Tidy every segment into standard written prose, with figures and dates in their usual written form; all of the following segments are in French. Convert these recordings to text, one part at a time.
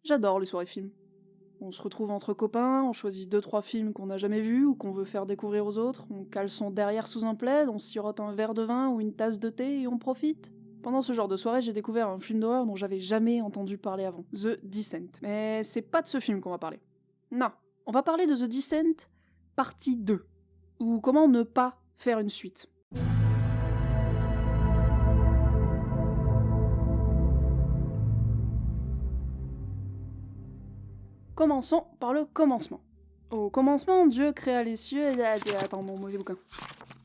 J'adore les soirées films. On se retrouve entre copains, on choisit 2-3 films qu'on n'a jamais vus ou qu'on veut faire découvrir aux autres, on cale son derrière sous un plaid, on sirote un verre de vin ou une tasse de thé et on profite. Pendant ce genre de soirée, j'ai découvert un film d'horreur dont j'avais jamais entendu parler avant, The Descent. Mais c'est pas de ce film qu'on va parler. Non, on va parler de The Descent, partie 2, ou comment ne pas faire une suite. Commençons par le commencement. Au commencement, Dieu créa les cieux et... Attends, mon mauvais bouquin.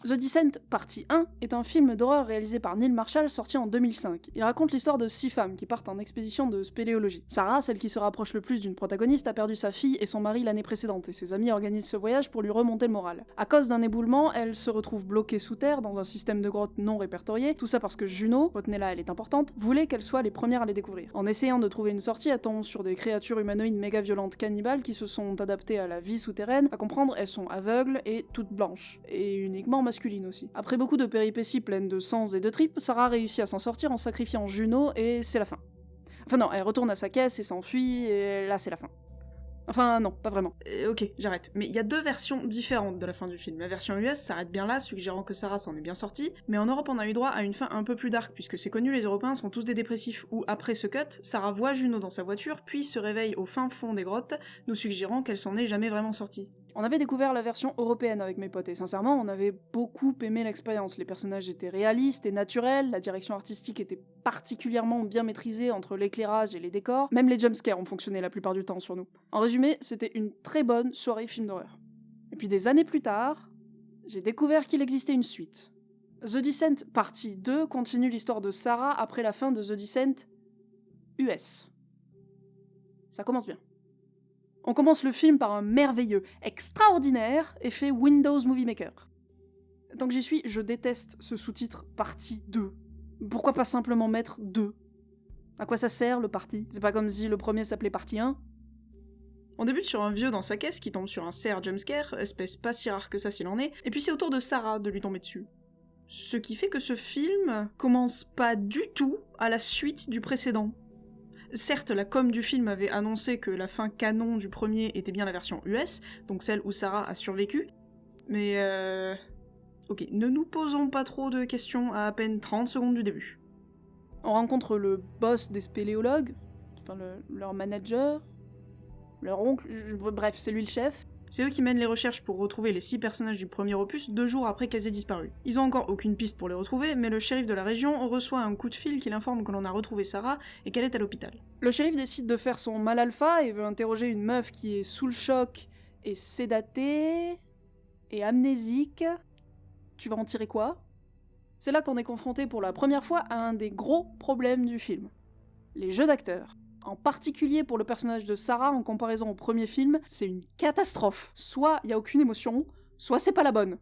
The Descent, partie 1, est un film d'horreur réalisé par Neil Marshall sorti en 2005. Il raconte l'histoire de 6 femmes qui partent en expédition de spéléologie. Sarah, celle qui se rapproche le plus d'une protagoniste, a perdu sa fille et son mari l'année précédente, et ses amis organisent ce voyage pour lui remonter le moral. À cause d'un éboulement, elle se retrouve bloquée sous terre dans un système de grottes non répertorié, tout ça parce que Juno, retenez-la, elle est importante, voulait qu'elles soient les premières à les découvrir. En essayant de trouver une sortie, elle tombe sur des créatures humanoïdes méga violentes cannibales qui se sont adaptées à la vie souterraine. À comprendre, elles sont aveugles et toutes blanches, et uniquement masculine aussi. Après beaucoup de péripéties pleines de sang et de tripes, Sarah réussit à s'en sortir en sacrifiant Juno et c'est la fin. Enfin non, elle retourne à sa caisse et s'enfuit et là c'est la fin. Enfin non, pas vraiment. Ok, j'arrête. Mais il y a 2 versions différentes de la fin du film. La version US s'arrête bien là, suggérant que Sarah s'en est bien sortie, mais en Europe on a eu droit à une fin un peu plus dark, puisque c'est connu, les Européens sont tous des dépressifs, où après ce cut, Sarah voit Juno dans sa voiture, puis se réveille au fin fond des grottes, nous suggérant qu'elle s'en est jamais vraiment sortie. On avait découvert la version européenne avec mes potes, et sincèrement, on avait beaucoup aimé l'expérience. Les personnages étaient réalistes et naturels, la direction artistique était particulièrement bien maîtrisée entre l'éclairage et les décors, même les jumpscares ont fonctionné la plupart du temps sur nous. En résumé, c'était une très bonne soirée film d'horreur. Et puis des années plus tard, j'ai découvert qu'il existait une suite. The Descent partie 2 continue l'histoire de Sarah après la fin de The Descent US. Ça commence bien. On commence le film par un merveilleux, extraordinaire effet Windows Movie Maker. Tant que j'y suis, je déteste ce sous-titre partie 2. Pourquoi pas simplement mettre 2 ? À quoi ça sert le parti ? C'est pas comme si le premier s'appelait partie 1 ? On débute sur un vieux dans sa caisse qui tombe sur un cerf jumpscare, espèce pas si rare que ça s'il en est, et puis c'est au tour de Sarah de lui tomber dessus. Ce qui fait que ce film commence pas du tout à la suite du précédent. Certes, la com du film avait annoncé que la fin canon du premier était bien la version US, donc celle où Sarah a survécu, mais Ok, ne nous posons pas trop de questions à peine 30 secondes du début. On rencontre le boss des spéléologues, enfin leur manager, leur oncle, bref, c'est lui le chef. C'est eux qui mènent les recherches pour retrouver les 6 personnages du premier opus 2 jours après qu'elles aient disparu. Ils ont encore aucune piste pour les retrouver, mais le shérif de la région reçoit un coup de fil qui l'informe que l'on a retrouvé Sarah et qu'elle est à l'hôpital. Le shérif décide de faire son mal alpha et veut interroger une meuf qui est sous le choc et sédatée et amnésique. Tu vas en tirer quoi ? C'est là qu'on est confronté pour la première fois à un des gros problèmes du film. Les jeux d'acteurs. En particulier pour le personnage de Sarah en comparaison au premier film, c'est une catastrophe. Soit il y a aucune émotion, soit c'est pas la bonne.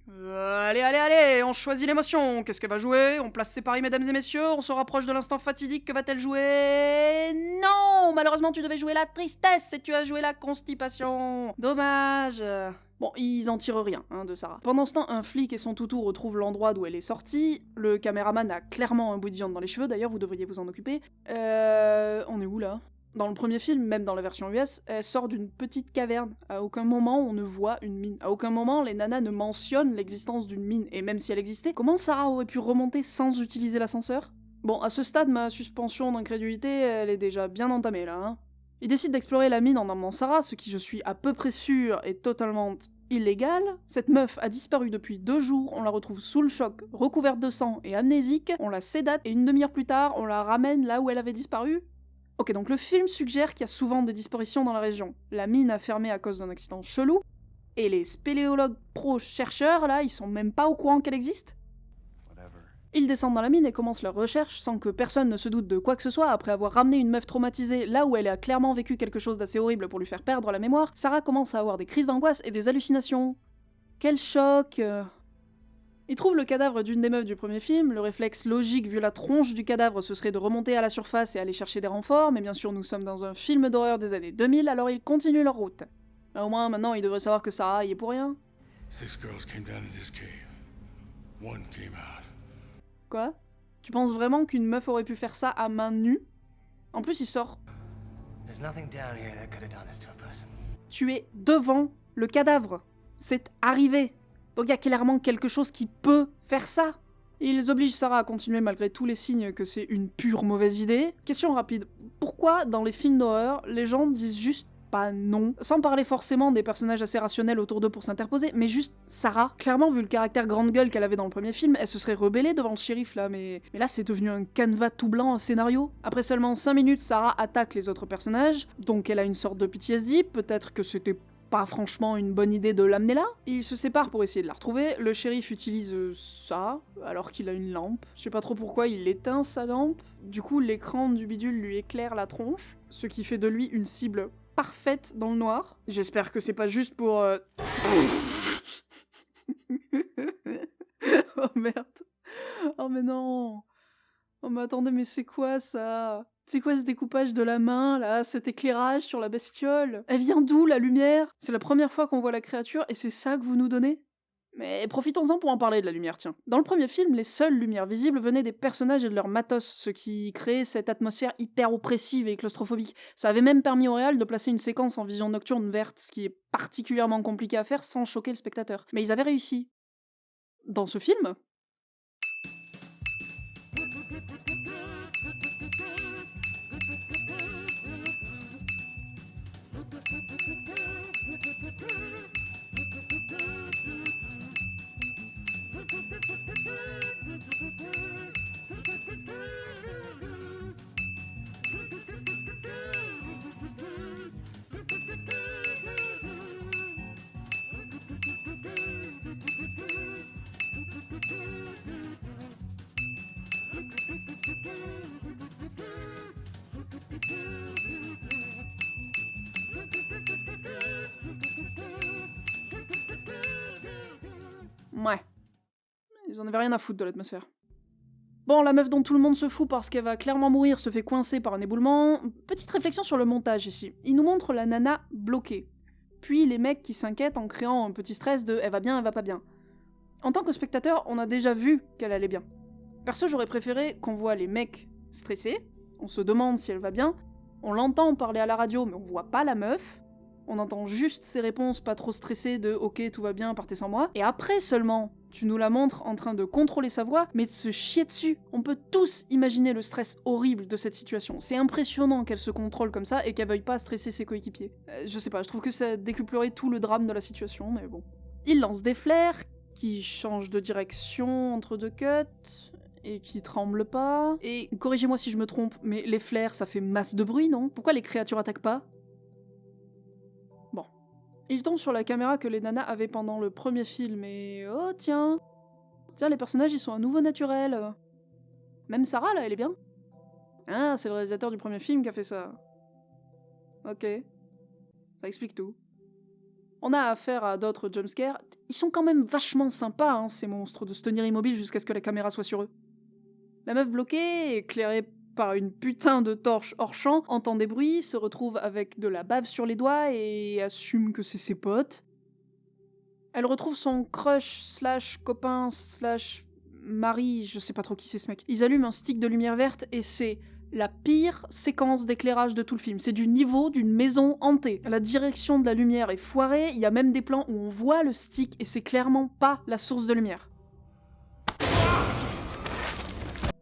Allez, on choisit l'émotion. Qu'est-ce qu'elle va jouer ? On place ses paris, mesdames et messieurs, on se rapproche de l'instant fatidique, que va-t-elle jouer ? Non ! Malheureusement, tu devais jouer la tristesse et tu as joué la constipation. Dommage. Bon, ils en tirent rien, de Sarah. Pendant ce temps, un flic et son toutou retrouvent l'endroit d'où elle est sortie. Le caméraman a clairement un bout de viande dans les cheveux, d'ailleurs, vous devriez vous en occuper. On est où, là ? Dans le premier film, même dans la version US, elle sort d'une petite caverne. À aucun moment on ne voit une mine. À aucun moment les nanas ne mentionnent l'existence d'une mine. Et même si elle existait, comment Sarah aurait pu remonter sans utiliser l'ascenseur ? Bon, à ce stade, ma suspension d'incrédulité, elle est déjà bien entamée, là, Il décide d'explorer la mine en emmenant Sarah, ce qui, je suis à peu près sûr, est totalement illégal. Cette meuf a disparu depuis 2 jours, on la retrouve sous le choc, recouverte de sang et amnésique, on la sédate et une demi-heure plus tard, on la ramène là où elle avait disparu. Ok, donc le film suggère qu'il y a souvent des disparitions dans la région. La mine a fermé à cause d'un accident chelou, et les spéléologues pro-chercheurs, là, ils sont même pas au courant qu'elle existe. Ils descendent dans la mine et commencent leur recherche sans que personne ne se doute de quoi que ce soit. Après avoir ramené une meuf traumatisée là où elle a clairement vécu quelque chose d'assez horrible pour lui faire perdre la mémoire, Sarah commence à avoir des crises d'angoisse et des hallucinations. Quel choc. Ils trouvent le cadavre d'une des meufs du premier film, le réflexe logique vu la tronche du cadavre ce serait de remonter à la surface et aller chercher des renforts, mais bien sûr nous sommes dans un film d'horreur des années 2000, alors ils continuent leur route. Au moins maintenant ils devraient savoir que Sarah y est pour rien. 6 girls came down to this cave. 1 came out. Quoi ? Tu penses vraiment qu'une meuf aurait pu faire ça à main nue ? En plus il sort There's nothing down here that could have done this to a person. Tu es devant le cadavre. C'est arrivé. Donc il y a clairement quelque chose qui peut faire ça. Ils obligent Sarah à continuer malgré tous les signes que c'est une pure mauvaise idée. Question rapide. Pourquoi dans les films d'horreur, les gens disent juste pas non, sans parler forcément des personnages assez rationnels autour d'eux pour s'interposer, mais juste Sarah. Clairement, vu le caractère grande gueule qu'elle avait dans le premier film, elle se serait rebellée devant le shérif là, mais là c'est devenu un canevas tout blanc, un scénario. Après seulement 5 minutes, Sarah attaque les autres personnages, donc elle a une sorte de PTSD, peut-être que c'était pas franchement une bonne idée de l'amener là. Ils se séparent pour essayer de la retrouver, le shérif utilise ça, alors qu'il a une lampe. Je sais pas trop pourquoi il éteint sa lampe, du coup l'écran du bidule lui éclaire la tronche, ce qui fait de lui une cible parfaite dans le noir. J'espère que c'est pas juste pour... Oh merde. Oh mais non. Oh mais attendez, mais c'est quoi ça? C'est quoi ce découpage de la main, là? Cet éclairage sur la bestiole? Elle vient d'où, la lumière? C'est la première fois qu'on voit la créature et c'est ça que vous nous donnez? Mais profitons-en pour en parler de la lumière, tiens. Dans le premier film, les seules lumières visibles venaient des personnages et de leur matos, ce qui créait cette atmosphère hyper oppressive et claustrophobique. Ça avait même permis au réal de placer une séquence en vision nocturne verte, ce qui est particulièrement compliqué à faire sans choquer le spectateur. Mais ils avaient réussi. Dans ce film, ouais. Ils en avaient rien à foutre de l'atmosphère. Bon, la meuf dont tout le monde se fout parce qu'elle va clairement mourir se fait coincer par un éboulement. Petite réflexion sur le montage ici. Il nous montre la nana bloquée. Puis les mecs qui s'inquiètent en créant un petit stress de « elle va bien, elle va pas bien ». En tant que spectateur, on a déjà vu qu'elle allait bien. Perso, j'aurais préféré qu'on voit les mecs stressés, on se demande si elle va bien, on l'entend parler à la radio mais on voit pas la meuf, on entend juste ses réponses pas trop stressées de « ok, tout va bien, partez sans moi », et après seulement, tu nous la montres en train de contrôler sa voix, mais de se chier dessus. On peut tous imaginer le stress horrible de cette situation. C'est impressionnant qu'elle se contrôle comme ça et qu'elle veuille pas stresser ses coéquipiers. Je sais pas, je trouve que ça décuplerait tout le drame de la situation, mais bon. Il lance des flares, qui changent de direction entre deux cuts, et qui tremblent pas. Et corrigez-moi si je me trompe, mais les flares, ça fait masse de bruit, non? Pourquoi les créatures attaquent pas? Bon. Il tombe sur la caméra que les nanas avaient pendant le premier film et... oh tiens, les personnages ils sont à nouveau naturels. Même Sarah là, elle est bien. Ah, c'est le réalisateur du premier film qui a fait ça. Ok. Ça explique tout. On a affaire à d'autres jumpscares. Ils sont quand même vachement sympas, hein, ces monstres, de se tenir immobiles jusqu'à ce que la caméra soit sur eux. La meuf bloquée, éclairée par une putain de torche hors champ, entend des bruits, se retrouve avec de la bave sur les doigts et assume que c'est ses potes. Elle retrouve son crush / copain / mari, je sais pas trop qui c'est ce mec. Ils allument un stick de lumière verte et c'est la pire séquence d'éclairage de tout le film. C'est du niveau d'une maison hantée. La direction de la lumière est foirée, il y a même des plans où on voit le stick et c'est clairement pas la source de lumière.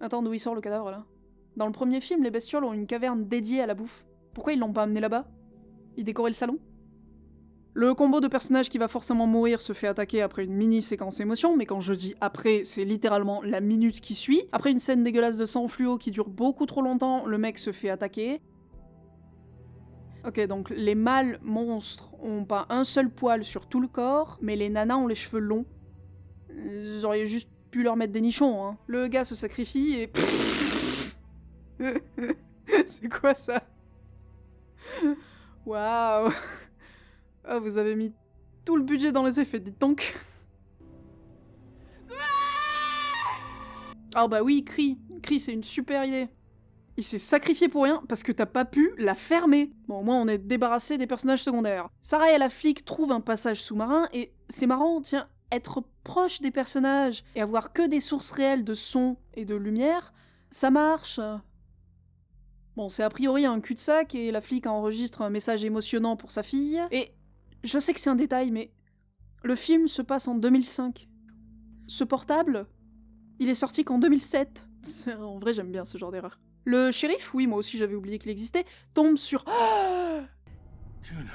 Attends, d'où il sort le cadavre là? Dans le premier film, les bestioles ont une caverne dédiée à la bouffe. Pourquoi ils l'ont pas amené là-bas? Ils décoraient le salon? Le combo de personnages qui va forcément mourir se fait attaquer après une mini-séquence émotion, mais quand je dis après, c'est littéralement la minute qui suit. Après une scène dégueulasse de sang fluo qui dure beaucoup trop longtemps, le mec se fait attaquer. Ok, donc les mâles monstres ont pas un seul poil sur tout le corps, mais les nanas ont les cheveux longs. Ils auraient juste pu leur mettre des nichons, hein. Le gars se sacrifie et... C'est quoi ça? Waouh. Oh, vous avez mis tout le budget dans les effets, dites donc. Ah bah oui, Cri, c'est une super idée. Il s'est sacrifié pour rien parce que t'as pas pu la fermer. Bon, au moins on est débarrassé des personnages secondaires. Sarah et la flic trouvent un passage sous-marin et c'est marrant, tiens, être proche des personnages et avoir que des sources réelles de son et de lumière, ça marche. Bon, c'est a priori un cul-de-sac et la flic enregistre un message émotionnant pour sa fille. Et je sais que c'est un détail, mais le film se passe en 2005. Ce portable, il est sorti qu'en 2007. En vrai, j'aime bien ce genre d'erreur. Le shérif, oui, moi aussi j'avais oublié qu'il existait, tombe sur... Juno.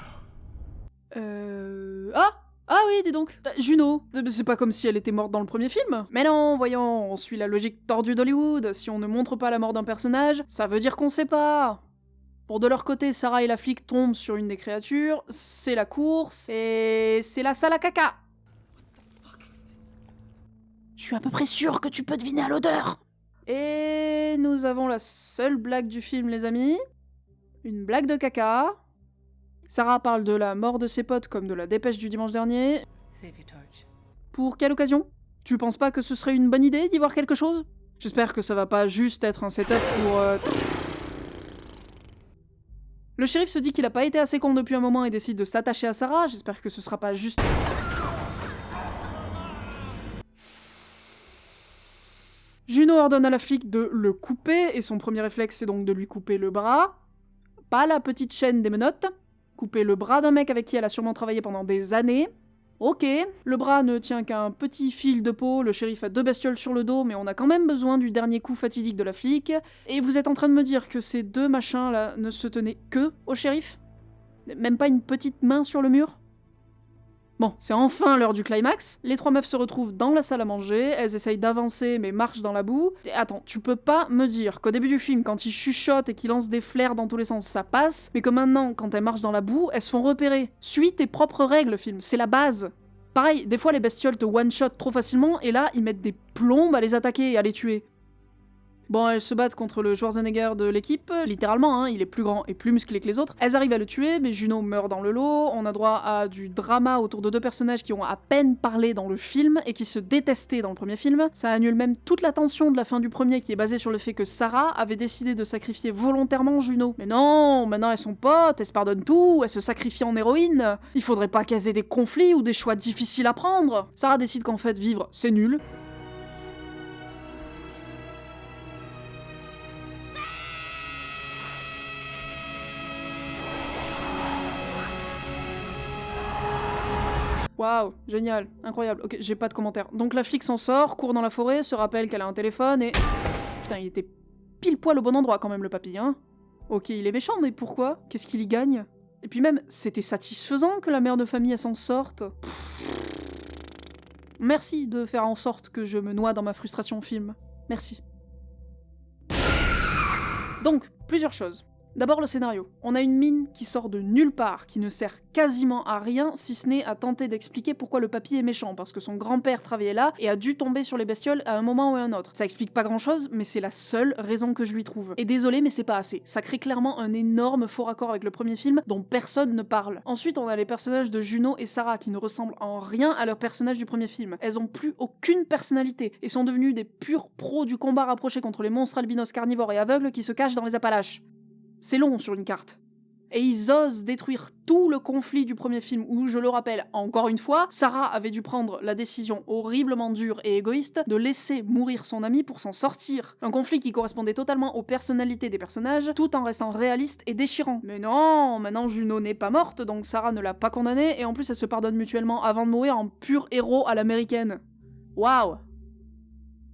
Ah oui, dis donc. Juno. C'est pas comme si elle était morte dans le premier film. Mais non, voyons, on suit la logique tordue d'Hollywood. Si on ne montre pas la mort d'un personnage, ça veut dire qu'on sait pas. Bon, de leur côté, Sarah et la flic tombent sur une des créatures, c'est la course, et c'est la salle à caca. Je suis à peu près sûre que tu peux deviner à l'odeur. Et nous avons la seule blague du film, les amis. Une blague de caca. Sarah parle de la mort de ses potes comme de la dépêche du dimanche dernier. Save your torch. Pour quelle occasion? Tu penses pas que ce serait une bonne idée d'y voir quelque chose? J'espère que ça va pas juste être un setup pour... Le shérif se dit qu'il a pas été assez con depuis un moment et décide de s'attacher à Sarah. J'espère que ce sera pas juste... Juno ordonne à la flic de le couper, et son premier réflexe c'est donc de lui couper le bras. Pas la petite chaîne des menottes. Couper le bras d'un mec avec qui elle a sûrement travaillé pendant des années. Ok, le bras ne tient qu'à un petit fil de peau, le shérif a 2 bestioles sur le dos, mais on a quand même besoin du dernier coup fatidique de la flic. Et vous êtes en train de me dire que ces 2 machins-là ne se tenaient que au shérif? Même pas une petite main sur le mur? Bon, c'est enfin l'heure du climax. Les 3 meufs se retrouvent dans la salle à manger, elles essayent d'avancer mais marchent dans la boue. Et attends, tu peux pas me dire qu'au début du film, quand ils chuchotent et qu'ils lancent des flares dans tous les sens, ça passe, mais que maintenant, quand elles marchent dans la boue, elles se font repérer. Suis tes propres règles, film, c'est la base. Pareil, des fois les bestioles te one-shot trop facilement, et là, ils mettent des plombes à les attaquer et à les tuer. Bon, elles se battent contre le Schwarzenegger de l'équipe, littéralement, hein, il est plus grand et plus musclé que les autres. Elles arrivent à le tuer, mais Juno meurt dans le lot. On a droit à du drama autour de 2 personnages qui ont à peine parlé dans le film et qui se détestaient dans le premier film. Ça annule même toute la tension de la fin du premier qui est basée sur le fait que Sarah avait décidé de sacrifier volontairement Juno. Mais non, maintenant elles sont potes, elles se pardonnent tout, elles se sacrifient en héroïne. Il faudrait pas qu'elles aient des conflits ou des choix difficiles à prendre. Sarah décide qu'en fait vivre, c'est nul. Waouh, génial, incroyable. Ok, j'ai pas de commentaires. Donc la flic s'en sort, court dans la forêt, se rappelle qu'elle a un téléphone et... Putain, il était pile poil au bon endroit quand même le papy, hein. Ok, il est méchant, mais pourquoi? Qu'est-ce qu'il y gagne? Et puis même, c'était satisfaisant que la mère de famille elle s'en sorte. Merci de faire en sorte que je me noie dans ma frustration film. Merci. Donc, plusieurs choses. D'abord le scénario. On a une mine qui sort de nulle part, qui ne sert quasiment à rien, si ce n'est à tenter d'expliquer pourquoi le papy est méchant, parce que son grand-père travaillait là et a dû tomber sur les bestioles à un moment ou à un autre. Ça explique pas grand-chose, mais c'est la seule raison que je lui trouve. Et désolé, mais c'est pas assez. Ça crée clairement un énorme faux raccord avec le premier film, dont personne ne parle. Ensuite, on a les personnages de Juno et Sarah, qui ne ressemblent en rien à leurs personnages du premier film. Elles ont plus aucune personnalité, et sont devenues des purs pros du combat rapproché contre les monstres albinos carnivores et aveugles qui se cachent dans les Appalaches. C'est long sur une carte. Et ils osent détruire tout le conflit du premier film où, je le rappelle encore une fois, Sarah avait dû prendre la décision horriblement dure et égoïste de laisser mourir son ami pour s'en sortir. Un conflit qui correspondait totalement aux personnalités des personnages, tout en restant réaliste et déchirant. Mais non, maintenant Juno n'est pas morte, donc Sarah ne l'a pas condamnée, et en plus elles se pardonnent mutuellement avant de mourir en pur héros à l'américaine. Waouh!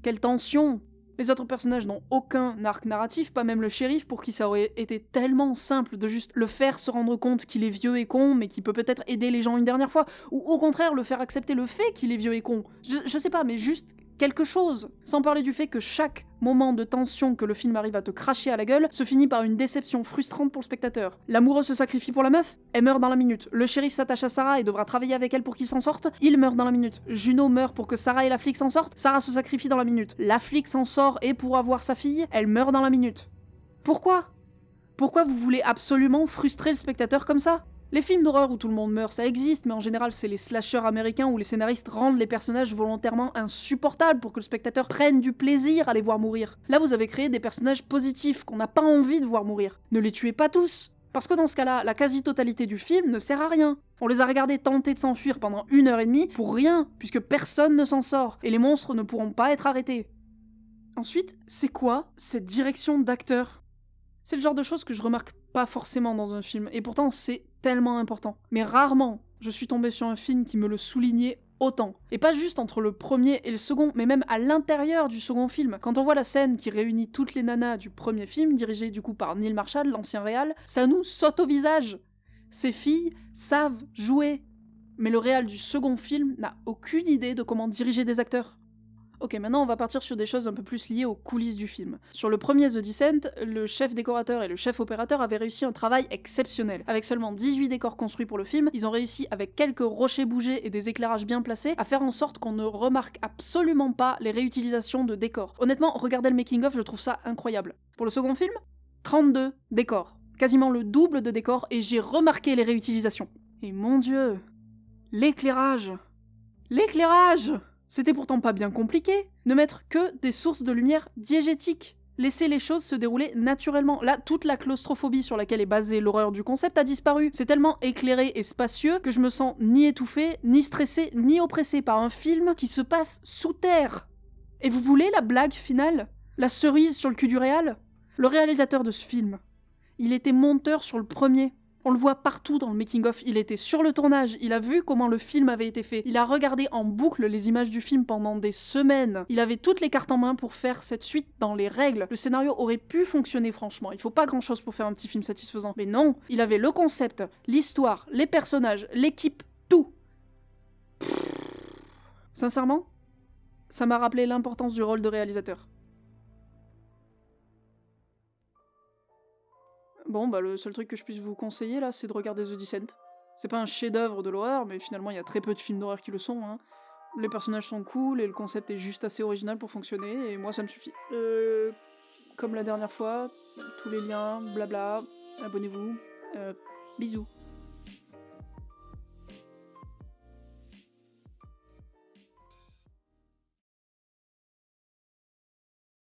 Quelle tension! Les autres personnages n'ont aucun arc narratif, pas même le shérif, pour qui ça aurait été tellement simple de juste le faire se rendre compte qu'il est vieux et con, mais qui peut peut-être aider les gens une dernière fois, ou au contraire le faire accepter le fait qu'il est vieux et con. Je sais pas, mais juste quelque chose. Sans parler du fait que chaque moment de tension que le film arrive à te cracher à la gueule se finit par une déception frustrante pour le spectateur. L'amoureux se sacrifie pour la meuf, elle meurt dans la minute. Le shérif s'attache à Sarah et devra travailler avec elle pour qu'il s'en sorte, il meurt dans la minute. Juno meurt pour que Sarah et la flic s'en sortent, Sarah se sacrifie dans la minute. La flic s'en sort et pour avoir sa fille, elle meurt dans la minute. Pourquoi? Pourquoi vous voulez absolument frustrer le spectateur comme ça? Les films d'horreur où tout le monde meurt, ça existe, mais en général c'est les slashers américains où les scénaristes rendent les personnages volontairement insupportables pour que le spectateur prenne du plaisir à les voir mourir. Là vous avez créé des personnages positifs qu'on n'a pas envie de voir mourir. Ne les tuez pas tous. Parce que dans ce cas-là, la quasi-totalité du film ne sert à rien. On les a regardés tenter de s'enfuir pendant 1h30 pour rien, puisque personne ne s'en sort, et les monstres ne pourront pas être arrêtés. Ensuite, c'est quoi cette direction d'acteur? C'est le genre de choses que je remarque pas forcément dans un film, et pourtant c'est tellement important. Mais rarement, je suis tombée sur un film qui me le soulignait autant. Et pas juste entre le premier et le second, mais même à l'intérieur du second film. Quand on voit la scène qui réunit toutes les nanas du premier film, dirigée du coup par Neil Marshall, l'ancien réal, ça nous saute au visage. Ces filles savent jouer. Mais le réal du second film n'a aucune idée de comment diriger des acteurs. Ok, maintenant on va partir sur des choses un peu plus liées aux coulisses du film. Sur le premier The Descent, le chef décorateur et le chef opérateur avaient réussi un travail exceptionnel. Avec seulement 18 décors construits pour le film, ils ont réussi, avec quelques rochers bougés et des éclairages bien placés, à faire en sorte qu'on ne remarque absolument pas les réutilisations de décors. Honnêtement, regardez le making-of, je trouve ça incroyable. Pour le second film, 32 décors. Quasiment le double de décors, et j'ai remarqué les réutilisations. Et mon Dieu, l'éclairage. L'éclairage! C'était pourtant pas bien compliqué. Ne mettre que des sources de lumière diégétiques. Laisser les choses se dérouler naturellement. Là, toute la claustrophobie sur laquelle est basée l'horreur du concept a disparu. C'est tellement éclairé et spacieux que je me sens ni étouffée, ni stressée, ni oppressée par un film qui se passe sous terre. Et vous voulez la blague finale? La cerise sur le cul du réal? Le réalisateur de ce film, il était monteur sur le premier. On le voit partout dans le making-of, il était sur le tournage, il a vu comment le film avait été fait, il a regardé en boucle les images du film pendant des semaines, il avait toutes les cartes en main pour faire cette suite dans les règles. Le scénario aurait pu fonctionner franchement, il faut pas grand-chose pour faire un petit film satisfaisant. Mais non, il avait le concept, l'histoire, les personnages, l'équipe, tout. Sincèrement, ça m'a rappelé l'importance du rôle de réalisateur. Bon, bah le seul truc que je puisse vous conseiller là, c'est de regarder The Descent. C'est pas un chef-d'œuvre de l'horreur, mais finalement il y a très peu de films d'horreur qui le sont. Hein. Les personnages sont cool et le concept est juste assez original pour fonctionner, et moi ça me suffit. Comme la dernière fois, tous les liens, blabla, abonnez-vous, bisous.